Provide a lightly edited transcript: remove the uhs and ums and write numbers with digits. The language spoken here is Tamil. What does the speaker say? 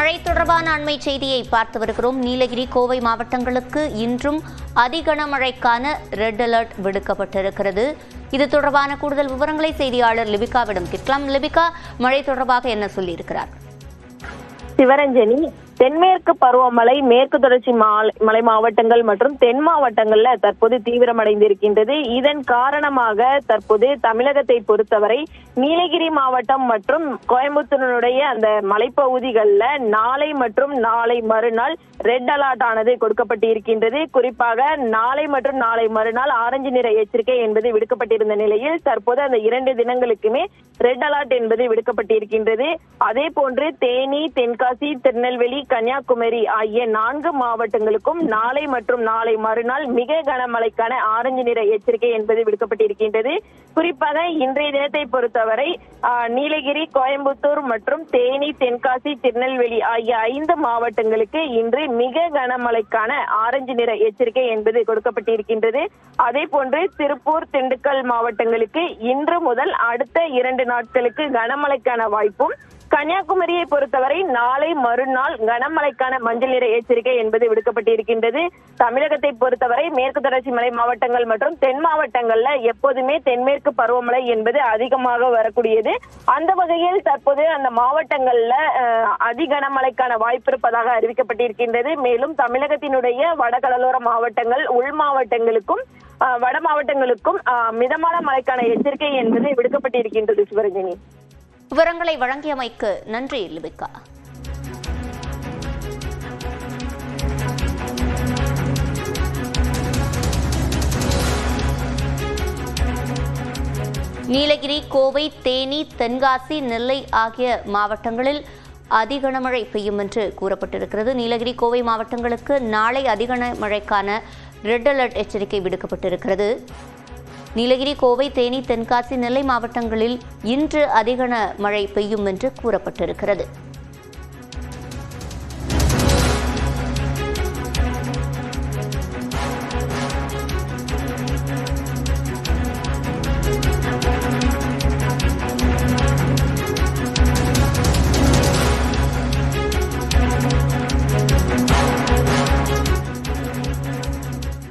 மழை தொடர்பான அண்மை செய்தியை பார்த்து வருகிறோம். நீலகிரி, கோவை மாவட்டங்களுக்கு இன்றும் அதிகனமழைக்கான ரெட் அலர்ட் விடுக்கப்பட்டிருக்கிறது. இது தொடர்பான கூடுதல் விவரங்களை செய்தியாளர் லிபிகாவிடம் கேட்கலாம். லிபிகா, மழை தொடர்பாக என்ன சொல்லியிருக்கிறார்? சிவரஞ்சனி, தென்மேற்கு பருவமழை மேற்கு தொடர்ச்சி மலை மாவட்டங்கள் மற்றும் தென் மாவட்டங்கள்ல தற்போது தீவிரமடைந்திருக்கின்றது. இதன் காரணமாக தற்போது தமிழகத்தை பொறுத்தவரை நீலகிரி மாவட்டம் மற்றும் கோயம்புத்தூருடைய அந்த மலைப்பகுதிகளில் நாளை மற்றும் நாளை மறுநாள் ரெட் அலர்ட் ஆனது கொடுக்கப்பட்டிருக்கின்றது. குறிப்பாக நாளை மற்றும் நாளை மறுநாள் ஆரஞ்சு நிற எச்சரிக்கை என்பது விடுக்கப்பட்டிருந்த நிலையில் தற்போது அந்த 2 தினங்களுக்குமே ரெட் அலர்ட் என்பது விடுக்கப்பட்டிருக்கின்றது. அதே போன்று தேனி, தென்காசி, திருநெல்வேலி, கன்னியாகுமரி ஆகிய 4 மாவட்டங்களுக்கும் நாளை மற்றும் நாளை மறுநாள் மிக கனமழைக்கான ஆரஞ்சு நிற எச்சரிக்கை என்பது விடுக்கப்பட்டிருக்கின்றது. குறிப்பாக இன்றைய தினத்தை பொறுத்தவரை நீலகிரி, கோயம்புத்தூர் மற்றும் தேனி, தென்காசி, திருநெல்வேலி ஆகிய 5 மாவட்டங்களுக்கு இன்று மிக கனமழைக்கான ஆரஞ்சு நிற எச்சரிக்கை என்பது கொடுக்கப்பட்டிருக்கின்றது. அதே போன்று திருப்பூர், திண்டுக்கல் மாவட்டங்களுக்கு இன்று முதல் அடுத்த 2 நாட்களுக்கு கனமழைக்கான வாய்ப்பும், கன்னியாகுமரியை பொறுத்தவரை நாளை மறுநாள் கனமழைக்கான மஞ்சள் நிற எச்சரிக்கை என்பது விடுக்கப்பட்டிருக்கின்றது. தமிழகத்தை பொறுத்தவரை மேற்கு தொடர்ச்சி மலை மாவட்டங்கள் மற்றும் தென் மாவட்டங்கள்ல எப்போதுமே தென்மேற்கு பருவமழை என்பது அதிகமாக வரக்கூடியது. அந்த வகையில் தற்போது அந்த மாவட்டங்கள்ல அதிகனமழைக்கான வாய்ப்பு இருப்பதாக அறிவிக்கப்பட்டிருக்கின்றது. மேலும் தமிழகத்தினுடைய வடகடலோர மாவட்டங்கள், உள் மாவட்டங்களுக்கும் வட மாவட்டங்களுக்கும் மிதமான மழைக்கான எச்சரிக்கை என்பது விடுக்கப்பட்டிருக்கின்றது. சிவரஞ்சனி, விவரங்களை வழங்கியமைக்கு நன்றி லிபிகா. நீலகிரி, கோவை, தேனி, தென்காசி, நெல்லை ஆகிய மாவட்டங்களில் அதிகனமழை பெய்யும் என்று கூறப்பட்டிருக்கிறது. நீலகிரி, கோவை மாவட்டங்களுக்கு நாளை அதிகனமழைக்கான ரெட் அலர்ட் எச்சரிக்கை விடுக்கப்பட்டிருக்கிறது. நீலகிரி, கோவை, தேனி, தென்காசி, நெல்லை மாவட்டங்களில் இன்று அதிகன மழை பெய்யும் என்று கூறப்பட்டிருக்கிறது.